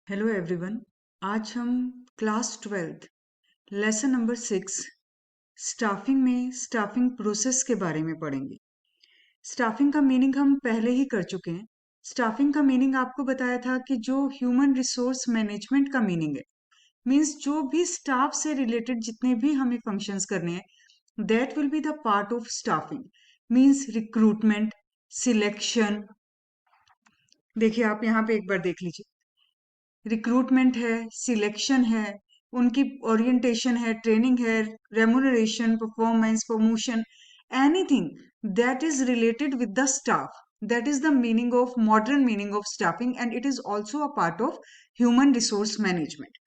Hello everyone. आज हम class 12th lesson number 6 staffing में स्टाफिंग प्रोसेस के बारे में पढ़ेंगे। स्टाफिंग का मीनिंग हम पहले ही कर चुके हैं। स्टाफिंग का मीनिंग आपको बताया था कि जो ह्यूमन रिसोर्स मैनेजमेंट का मीनिंग है, मीन्स जो भी स्टाफ से रिलेटेड जितने भी हमें फंक्शंस करने हैं, that will be the part of staffing. Means recruitment, selection. देखिए, आप यहाँ पे एक बार देख लीजिए। रिक्रूटमेंट है, सिलेक्शन है, उनकी ओरिएंटेशन है, ट्रेनिंग है, remuneration, performance, promotion, anything that is related with the staff. That is the meaning of modern meaning of staffing and it is also a part of human resource management.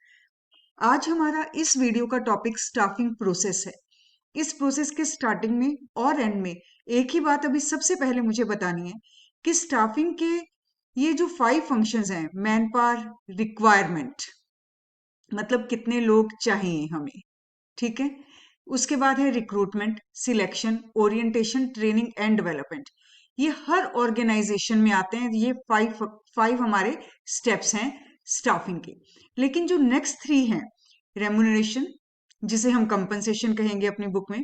आज हमारा इस video का topic staffing process है। इस process के starting में और and में एक ही बात अभी सबसे पहले मुझे बतानी है कि स्टाफिंग के ये जो 5 फंक्शंस हैं, मैन पावर, रिक्वायरमेंट मतलब कितने लोग चाहिए हमें, ठीक है। उसके बाद है recruitment, selection, orientation, training and development. ये हर ऑर्गेनाइजेशन में आते हैं। ये फाइव हमारे स्टेप्स हैं स्टाफिंग के। लेकिन जो नेक्स्ट 3 हैं, रेमुनरेशन, जिसे हम कंपनसेशन कहेंगे अपनी बुक में,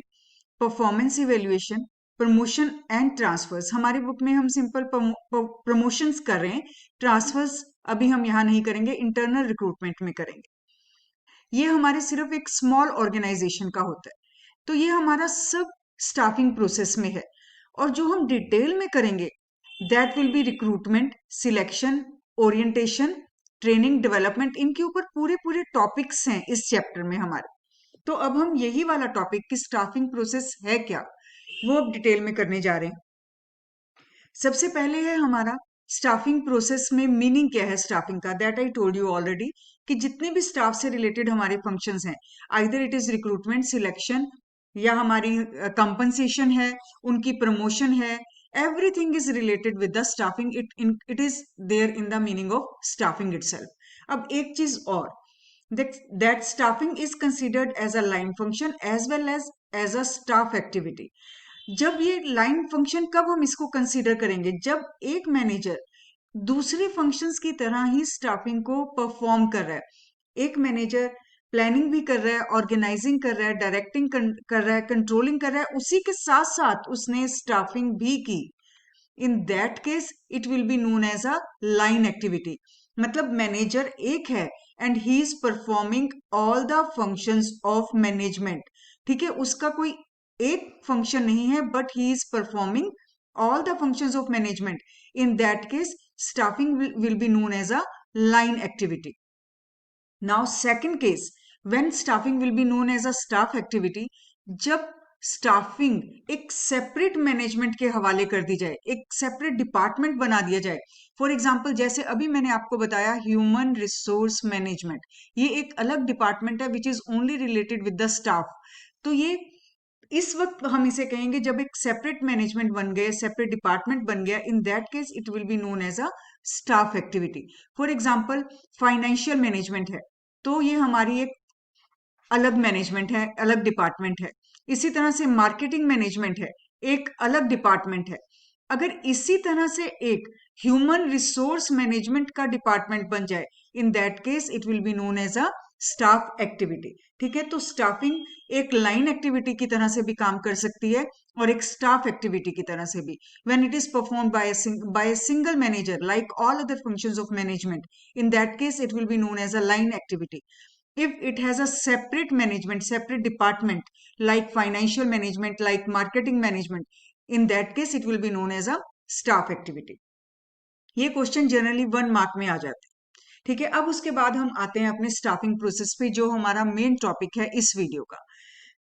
performance evaluation, promotion and transverse. हमारी बुक में हम सिंपल प्रमोशंस कर रहे हैं, ट्रांसफर्स अभी हम यहाँ नहीं करेंगे, इंटरनल रिक्रूटमेंट में करेंगे। ये हमारे सिर्फ एक स्मॉल ऑर्गेनाइजेशन का होता है। तो ये हमारा सब स्टाफिंग प्रोसेस में है। और जो हम डिटेल में करेंगे, that will B recruitment, selection, orientation, training, development. इनके ऊपर पूरे पूरे टॉपिक्स हैं इस चैप्टर में हमारे। तो अब हम यही वाला टॉपिक कि स्टाफिंग प्रोसेस है क्या, वो अब डिटेल में करने जा रहे हैं। सबसे पहले है हमारा स्टाफिंग प्रोसेस में मीनिंग क्या है स्टाफिंग का, that I told you already कि जितने भी स्टाफ से रिलेटेड हमारे फंक्शंस हैं, either it is recruitment, selection, या हमारी कंपनसेशन है, उनकी प्रमोशन है, everything is related with the staffing. It is there in the meaning of staffing itself. अब एक चीज और, that staffing is considered as a line function as well as a staff activity। जब ये line function, कब हम इसको consider करेंगे, जब एक मैनेजर दूसरे फंक्शंस की तरह ही स्टाफिंग को परफॉर्म कर रहा है। एक मैनेजर प्लानिंग भी कर रहा है, ऑर्गेनाइजिंग कर रहा है, डायरेक्टिंग कर रहा है, कंट्रोलिंग कर रहा है, उसी के साथ साथ उसने स्टाफिंग भी की। In that case it will be known as a line activity. मतलब मैनेजर एक है and he is performing all the functions of management. ठीक है, उसका कोई एक फंक्शन नहीं है, but he is performing all the functions of management. In that case staffing will be known as a line activity. Now second case, when staffing will be known as a staff activity, जब staffing एक separate management के हवाले कर दी जाए, एक separate department बना दिया जाए। फॉर एग्जाम्पल, जैसे अभी मैंने आपको बताया ह्यूमन रिसोर्स मैनेजमेंट, ये एक अलग डिपार्टमेंट है which is only related with the staff. तो ये इस वक्त हम इसे कहेंगे जब एक सेपरेट मैनेजमेंट बन गया, सेपरेट डिपार्टमेंट बन गया, in that case it will be known as a staff activity. For example, financial management है, तो ये हमारी एक अलग मैनेजमेंट है, अलग डिपार्टमेंट है। इसी तरह से मार्केटिंग मैनेजमेंट है, एक अलग डिपार्टमेंट है। अगर इसी तरह से एक ह्यूमन रिसोर्स मैनेजमेंट का डिपार्टमेंट बन जाए, in that case it will be known as a staff activity. ठीक है, तो स्टाफिंग एक लाइन एक्टिविटी की तरह से भी काम कर सकती है और एक स्टाफ एक्टिविटी की तरह से भी, when it is performed by a single manager like all other functions of management, in that case it will be known as a line activity. If it has a separate management, separate department like financial management, like marketing management, in that case it will be known as a staff activity. ये question generally 1 mark में आ जाते हैं। ठीक है, अब उसके बाद हम आते हैं अपने स्टाफिंग प्रोसेस पे, जो हमारा मेन टॉपिक है इस वीडियो का।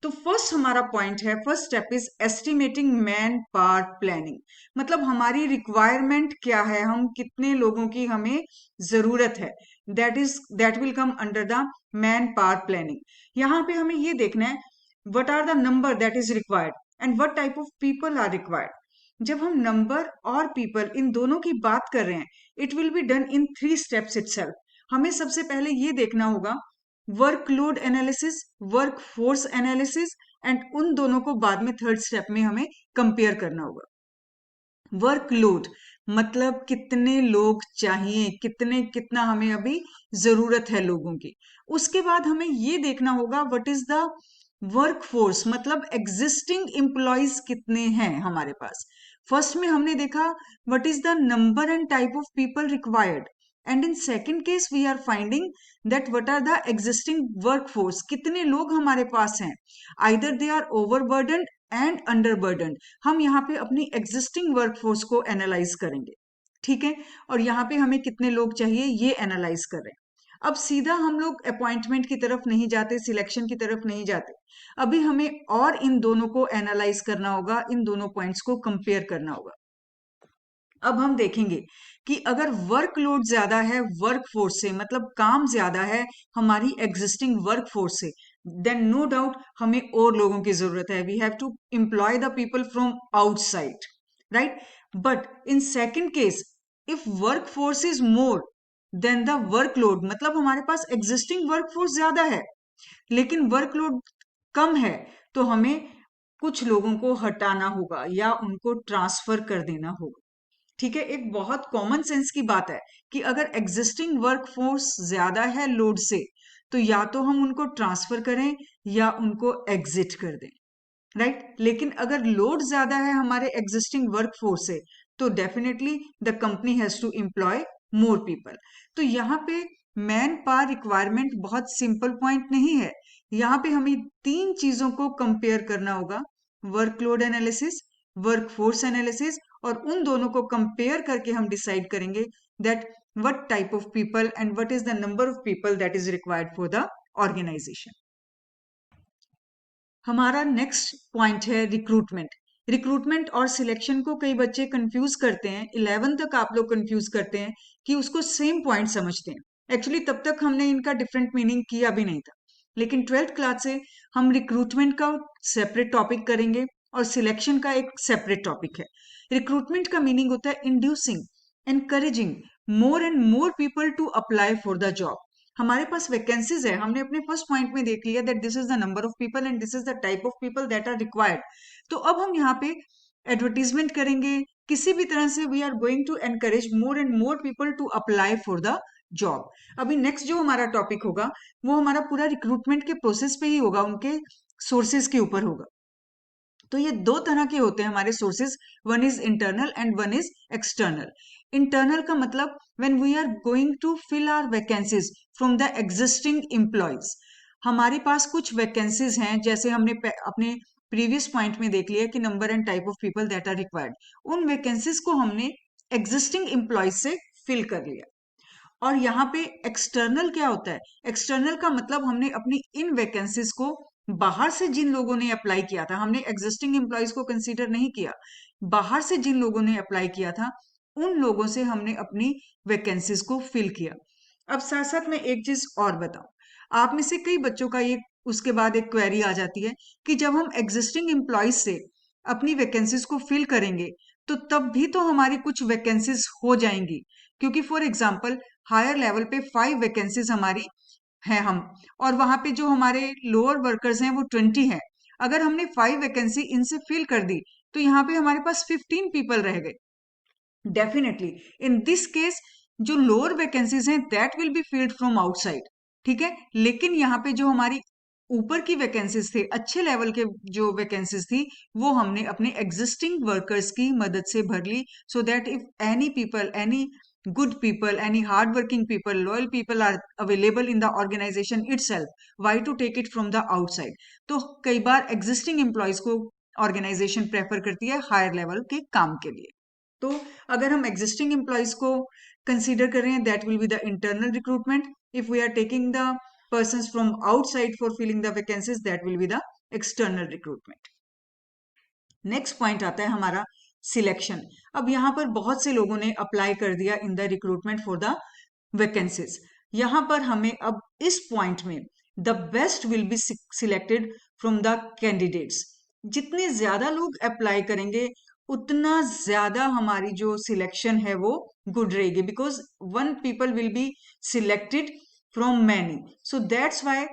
तो फर्स्ट हमारा पॉइंट है, first step is estimating man power planning. मतलब हमारी रिक्वायरमेंट क्या है, हम कितने लोगों की हमें जरूरत है, that will come under the man power planning. यहाँ पे हमें ये देखना है what are the number that is required and what type of people are required. जब हम नंबर और पीपल इन दोनों की बात कर रहे हैं, it will be done in 3 steps itself. हमें सबसे पहले ये देखना होगा workload analysis, work force analysis, and उन दोनों को बाद में थर्ड स्टेप में हमें कंपेयर करना होगा। वर्कलोड मतलब कितने लोग चाहिए, कितना हमें अभी जरूरत है लोगों की। उसके बाद हमें ये देखना होगा what is the workforce, मतलब एग्जिस्टिंग एम्प्लॉयज कितने हैं हमारे पास। फर्स्ट में हमने देखा what is the number and type of people required, and in second case we are finding that what are the existing workforce, कितने लोग हमारे पास हैं, either they are overburden and underburden. हम यहाँ पे अपनी एग्जिस्टिंग वर्कफोर्स को एनालाइज करेंगे, ठीक है, और यहाँ पे हमें कितने लोग चाहिए ये एनालाइज कर रहे हैं। अब सीधा हम लोग अपॉइंटमेंट की तरफ नहीं जाते, सिलेक्शन की तरफ नहीं जाते, अभी हमें और इन दोनों को एनालाइज करना होगा, इन दोनों पॉइंट्स को कंपेयर करना होगा। अब हम देखेंगे कि अगर वर्कलोड ज्यादा है वर्कफोर्स से, मतलब काम ज्यादा है हमारी एग्जिस्टिंग वर्कफोर्स से, देन नो डाउट हमें और लोगों की जरूरत है, we have to employ the people from outside, right. But in second case if workforce is more than the workload, मतलब हमारे पास एग्जिस्टिंग वर्कफोर्स ज्यादा है लेकिन वर्कलोड कम है, तो हमें कुछ लोगों को हटाना होगा या उनको ट्रांसफर कर देना होगा, ठीक है। एक बहुत कॉमन सेंस की बात है कि अगर एग्जिस्टिंग वर्कफोर्स ज्यादा है लोड से, तो या तो हम उनको ट्रांसफर करें या उनको एग्जिट कर दें, राइट। लेकिन अगर लोड ज्यादा है हमारे एग्जिस्टिंग वर्कफोर्स से, तो definitely the company has to employ more people. तो यहाँ पे मैन पावर रिक्वायरमेंट बहुत सिंपल पॉइंट नहीं है, यहाँ पे हमें तीन चीजों को कंपेयर करना होगा, वर्कलोड एनालिसिस, वर्कफोर्स एनालिसिस, और उन दोनों को कंपेयर करके हम डिसाइड करेंगे that what type of people and what is the number of people that is required for the organisation. हमारा नेक्स्ट पॉइंट है रिक्रूटमेंट। रिक्रूटमेंट और सिलेक्शन को कई बच्चे कंफ्यूज करते हैं, 11 तक आप लोग कंफ्यूज करते हैं कि उसको सेम पॉइंट समझते हैं। एक्चुअली तब तक हमने इनका डिफरेंट मीनिंग किया भी नहीं था, लेकिन ट्वेल्थ क्लास से हम रिक्रूटमेंट का सेपरेट टॉपिक करेंगे और सिलेक्शन का एक सेपरेट टॉपिक है। रिक्रूटमेंट का मीनिंग होता है inducing, encouraging more and more people to apply for the job. हमारे पास वैकेंसीज है, हमने अपने फर्स्ट पॉइंट में देख लिया that this is the number of people and this is the type of people that are required. तो अब हम यहाँ पे एडवर्टीजमेंट करेंगे, किसी भी तरह से we are going to encourage more and more people to apply for the job. अभी नेक्स्ट जो हमारा टॉपिक होगा वो हमारा पूरा रिक्रूटमेंट के प्रोसेस पे ही होगा, उनके सोर्सेज के ऊपर होगा। तो ये दो तरह के होते हैं हमारे sources, one is internal and one is external. Internal का मतलब when we are going to fill our vacancies from the existing employees. हमारे पास कुछ वैकेंसीज हैं, जैसे हमने अपने प्रीवियस पॉइंट में देख लिया कि number and type of people that are required, उन वैकेंसीज को हमने एग्जिस्टिंग एम्प्लॉयज से फिल कर लिया। और यहाँ पे एक्सटर्नल क्या होता है, एक्सटर्नल का मतलब हमने अपनी इन वैकेंसीज को बाहर से जिन लोगों ने अप्लाई किया था, हमने एग्जिस्टिंग एम्प्लॉयज को कंसीडर नहीं किया, बाहर से जिन लोगों ने अप्लाई किया था उन लोगों से हमने अपनी वैकेंसीज को फिल किया। अब साथ साथ मैं एक चीज और बताऊं, आप में से कई बच्चों का ये उसके बाद एक क्वेरी आ जाती है कि जब हम एग्जिस्टिंग एम्प्लॉयज से अपनी वैकेंसीज को फिल करेंगे तो तब भी तो हमारी कुछ वैकेंसीज हो जाएंगी, क्योंकि फॉर एग्जाम्पल हायर लेवल पे 5 वैकेंसीज हमारी हैं हम, और वहां पे जो हमारे लोअर वर्कर्स हैं वो 20 हैं। अगर हमने 5 वैकेंसी इनसे फिल कर दी तो यहाँ पे हमारे पास 15 पीपल रह गए। डेफिनेटली इन दिस केस जो लोअर वैकेंसीज हैं that will be filled from outside, ठीक है। लेकिन यहाँ पे जो हमारी ऊपर की वैकेंसीज थे, अच्छे लेवल के जो वैकेंसीज थी, वो हमने अपने एग्जिस्टिंग वर्कर्स की मदद से भर ली, so that if any people, any good people, any hardworking people, loyal people are available in the organization itself, why to take it from the outside। तो कई बार एग्जिस्टिंग एम्प्लॉयज को ऑर्गेनाइजेशन प्रेफर करती है हायर लेवल के काम के लिए। तो अगर हम एग्जिस्टिंग एम्प्लॉयज को कंसीडर कर रहे हैं that will be the internal recruitment, if we are taking the persons from outside for filling the vacancies that will be the external recruitment। Next point आता है हमारा सिलेक्शन। अब यहाँ पर बहुत से लोगों ने अप्लाई कर दिया in the recruitment for the vacancies. यहाँ पर हमें अब इस पॉइंट में the best will be selected from the candidates. जितने ज्यादा लोग अप्लाई करेंगे उतना ज्यादा हमारी जो सिलेक्शन है वो गुड रहेगी, because one people will be selected from many, so that's why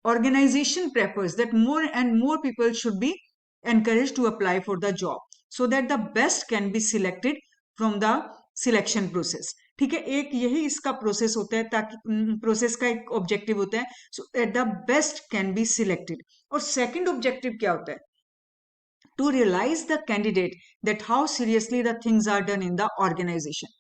organization prefers that more and more people should be encouraged to apply for the job। so that the best can be selected from the selection process. ठीक है, एक यही इसका process होता है, ताकि process का एक ऑब्जेक्टिव होता है so that the best can be selected. और सेकंड ऑब्जेक्टिव क्या होता है? To realize the candidate that how seriously the things are done in the organization,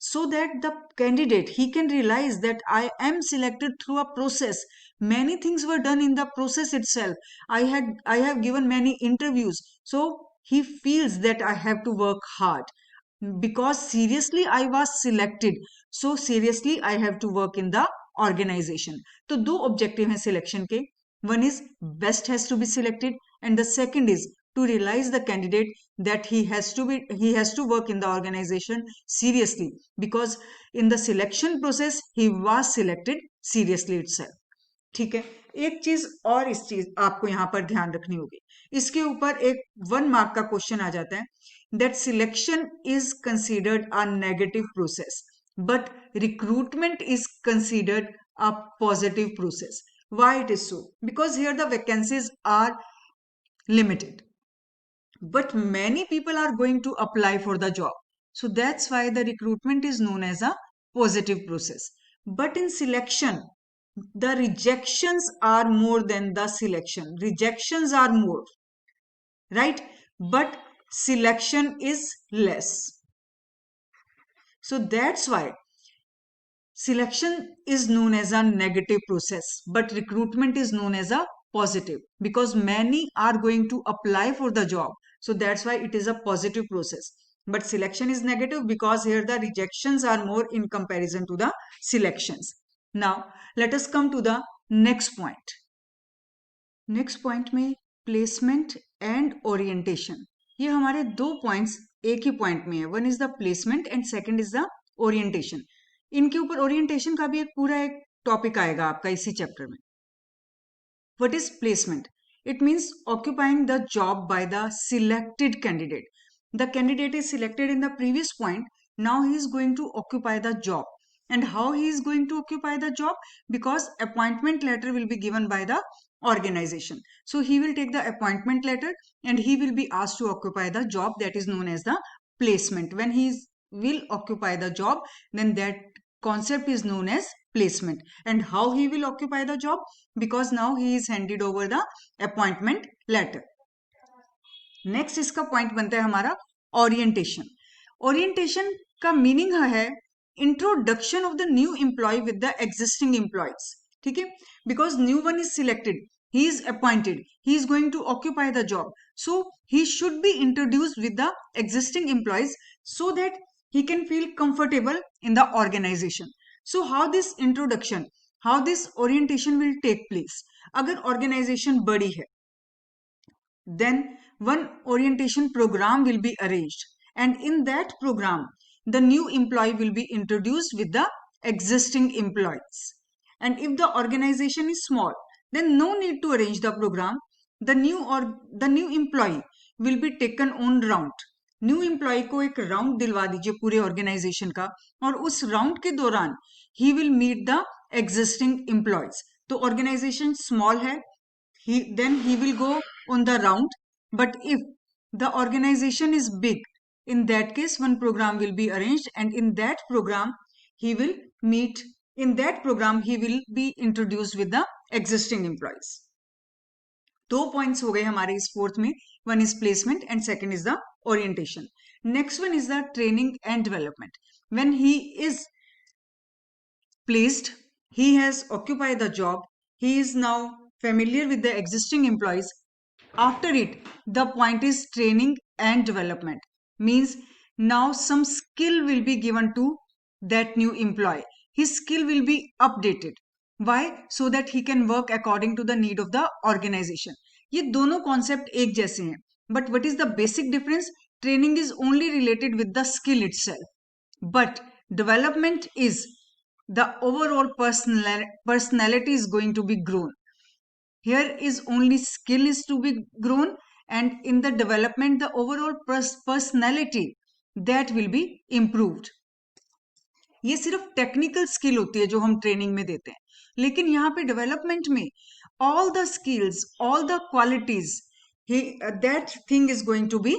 so that the candidate he can realize that I am selected through a process. Many things were done in the process itself. I have given many interviews, so he feels that I have to work hard because seriously I was selected, so seriously I have to work in the organization. तो दो objective हैं selection के. One is best has to be selected, and the second is to realize the candidate that he has to work in the organization seriously, because in the selection process he was selected seriously itself. ठीक है, एक चीज और इस चीज आपको यहाँ पर ध्यान रखनी होगी. इसके ऊपर एक 1 मार्क का क्वेश्चन आ जाता है, that selection is considered a negative process but recruitment is considered a positive process. Why it is so? Because here the vacancies are limited, but many people are going to apply for the job, so that's why the recruitment is known as a positive process. But in selection, the rejections are more than the selection. Rejections are more, right? But selection is less. So that's why selection is known as a negative process, but recruitment is known as a positive, because many are going to apply for the job. So that's why it is a positive process. But selection is negative because here the rejections are more in comparison to the selections. Now let us come to the next point. Next point में placement and orientation. ये हमारे दो points एक ही point में है. One is the placement and second is the orientation. इनके ऊपर orientation का भी एक पूरा एक टॉपिक आएगा आपका इसी चैप्टर में. What is placement? It means occupying the job by the selected candidate. The candidate is selected in the previous point. Now he is going to occupy the job. And how he is going to occupy the job? Because appointment letter will be given by the organization. So he will take the appointment letter and he will be asked to occupy the job, that is known as the placement. When he will occupy the job, then that concept is known as placement. And how he will occupy the job? Because now he is handed over the appointment letter. Next इसका point बनता है हमारा orientation. Orientation का meaning है introduction of the new employee with the existing employees. ठीक है, because new one is selected, he is appointed, he is going to occupy the job, so he should be introduced with the existing employees so that he can feel comfortable in the organization. So how this introduction, how this orientation will take place? अगर organization बड़ी है, then one orientation program will be arranged, and in that program the new employee will be introduced with the existing employees. And if the organization is small, then no need to arrange the program. The new employee will be taken on round. New employ को एक round दिलवा दीजिए पूरे organisation का, और उस round के दौरान he will meet the existing employees. तो ऑर्गेनाइजेशन स्मॉल है, then he will go on the round. But if the organization is big, in that case one program will be arranged, and in that program he will be introduced with the existing employees. दो points हो गए हमारे इस fourth में. One is placement and second is the orientation. Next one is the training and development. When he is placed, he has occupied the job, he is now familiar with the existing employees. After it, the point is training and development. Means now some skill will be given to that new employee. His skill will be updated. Why? So that he can work according to the need of the organization. ये दोनों concept एक जैसे हैं. But what is the basic difference? Training is only related with the skill itself. But development is the overall personality is going to be grown. Here is only skill is to be grown, and in the development the overall personality that will be improved. ये सिर्फ technical skill होती है जो हम training में देते हैं, लेकिन यहाँ पे डेवलपमेंट में all the skills, all the qualities, that thing is going to be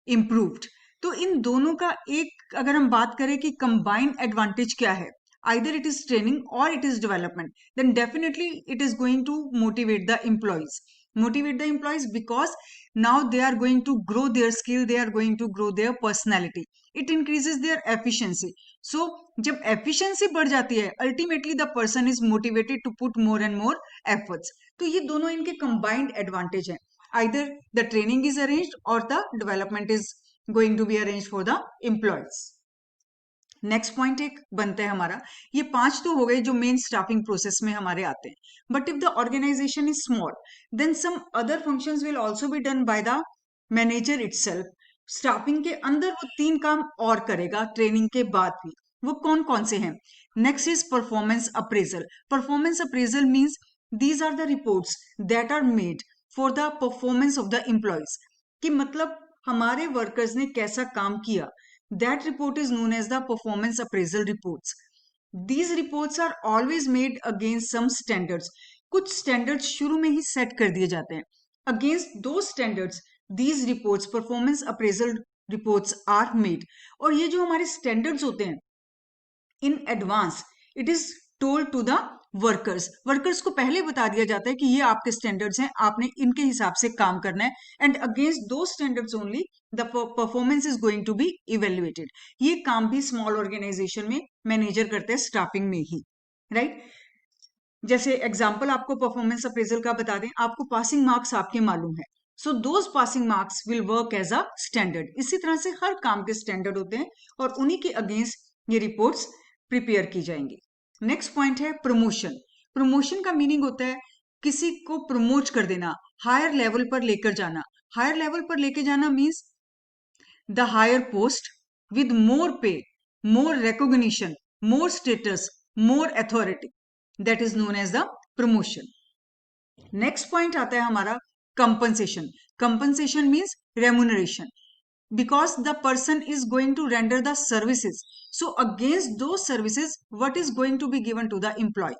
improved. तो इन दोनों का एक अगर हम बात करें कि कंबाइंड एडवांटेज क्या है, either it is training or it is development, then definitely it is going to motivate the employees because now they are going to grow their skill, they are going to grow their personality, it increases their efficiency. So जब efficiency बढ़ जाती है, ultimately the person is motivated to put more and more efforts. तो ये दोनों इनके combined advantage हैं, either the training is arranged or the development is going to be arranged for the employees. Next point एक बनता है हमारा, ये 5 तो हो गए जो मेन स्टाफिंग प्रोसेस में हमारे आते हैं, but if the organisation is small then some other functions will also be done by the manager itself. Staffing के अंदर वो 3 काम और करेगा ट्रेनिंग के बाद भी. वो कौन कौन से हैं? Next is performance appraisal. Performance appraisal means these are the reports that are made for the performance of the employees, कि मतलब हमारे वर्कर्स ने कैसा काम किया. That report is known as the performance appraisal reports. These reports are always made against some standards. कुछ standards शुरू में ही set कर दिए जाते हैं. Against those standards, these reports, performance appraisal reports are made. और ये जो हमारे standards होते हैं, in advance, it is told to the workers को पहले बता दिया जाता है कि ये आपके स्टैंडर्ड्स हैं, आपने इनके हिसाब से काम करना है, and against those standards only the performance is going to be evaluated. ये काम भी स्मॉल ऑर्गेनाइजेशन में मैनेजर करते हैं स्टाफिंग में ही, राइट. जैसे एग्जाम्पल आपको परफॉर्मेंस अप्रेजल का बता दें, आपको पासिंग मार्क्स आपके मालूम है, so those passing marks will work as a standard. इसी तरह से हर काम के स्टैंडर्ड होते हैं और उन्हीं के अगेंस्ट ये रिपोर्ट्स प्रिपेयर की जाएंगी. नेक्स्ट पॉइंट है प्रमोशन. प्रमोशन का मीनिंग होता है किसी को प्रमोट कर देना, हायर लेवल पर लेकर जाना. हायर लेवल पर लेके जाना means the higher post with more pay, more recognition, more status, more authority, that is known as the promotion. Next point आता है हमारा compensation. Compensation means remuneration, because the person is going to render the services, so against those services what is going to be given to the employee,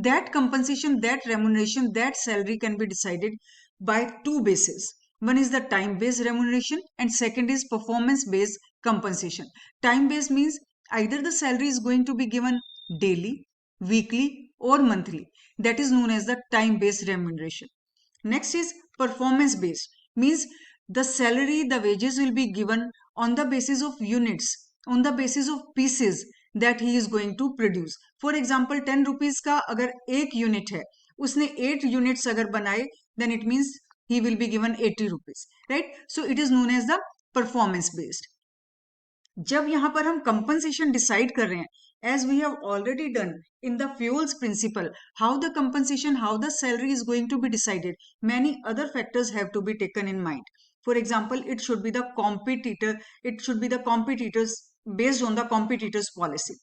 that compensation, that remuneration, that salary can be decided by two bases. One is the time based remuneration and second is performance based compensation. Time based means either the salary is going to be given daily, weekly or monthly, that is known as the time based remuneration. Next is performance based, means the salary, the wages will be given on the basis of units, on the basis of pieces that he is going to produce. For example, 10 rupees का अगर एक unit है, उसने 8 units अगर बनाए, then it means he will be given 80 rupees, right? So it is known as the performance based. जब यहाँ पर हम compensation decide कर रहे हैं, as we have already done in the fuels principle, how the compensation, how the salary is going to be decided, many other factors have to be taken in mind. For example, it should be the competitors based on the competitors policy.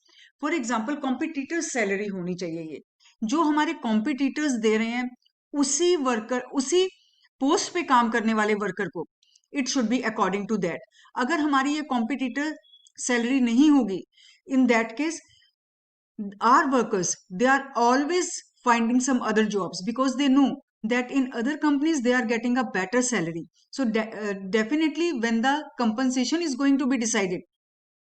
For example, competitors salary होनी चाहिए, ये जो हमारे competitors दे रहे हैं उसी worker, उसी post पे काम करने वाले वर्कर को, it should be according to that. अगर हमारी ये competitor salary नहीं होगी, in that case our workers, they are always finding some other jobs because they know that in other companies they are getting a better salary. So definitely when the compensation is going to be decided,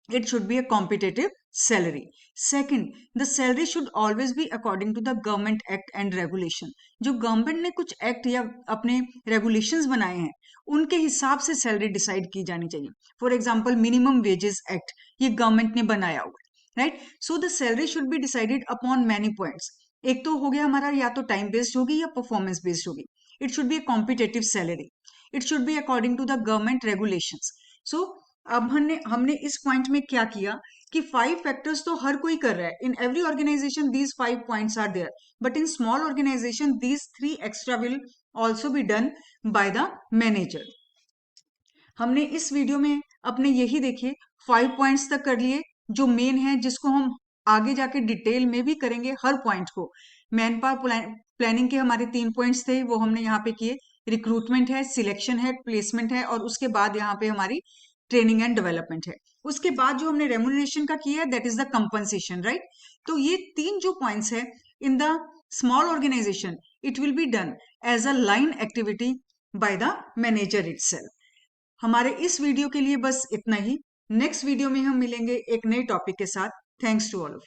it should be a competitive salary. Second, the salary should always be according to the government act and regulation. जो government ने कुछ act या अपने regulations बनाए हैं, उनके हिसाब से सैलरी डिसाइड की जानी चाहिए. For example minimum wages act, ये गवर्नमेंट ने बनाया हुआ है, right. So the salary should be decided upon many points. एक तो हो गया हमारा, या तो टाइम बेस्ड होगी या परफॉर्मेंस बेस्ड होगी. It should be a competitive salary, it should be according to the government regulations. So अब हमने इस पॉइंट में क्या किया कि 5 फैक्टर्स तो हर कोई कर रहा है. In every organisation these 5 points are there, but in small organisation these 3 extra will also be done by the manager. हमने इस वीडियो में अपने यही देखिए 5 पॉइंट्स तक कर लिए जो मेन है, जिसको हम आगे जाके डिटेल में भी करेंगे हर पॉइंट को. मैन पावर प्लानिंग के हमारे 3 पॉइंट्स थे, वो हमने यहाँ पे किए. रिक्रूटमेंट है, सिलेक्शन है, प्लेसमेंट है, और उसके बाद यहाँ पे हमारी ट्रेनिंग एंड डेवलपमेंट है. उसके बाद जो हमने रेम्यूनरेशन का किया है, that is the compensation, right. तो ये 3 जो पॉइंट्स है in the small organisation, it will be done as a line activity by the manager itself. हमारे इस वीडियो के लिए बस इतना ही। नेक्स्ट वीडियो में हम मिलेंगे एक नए टॉपिक के साथ। Thanks to all of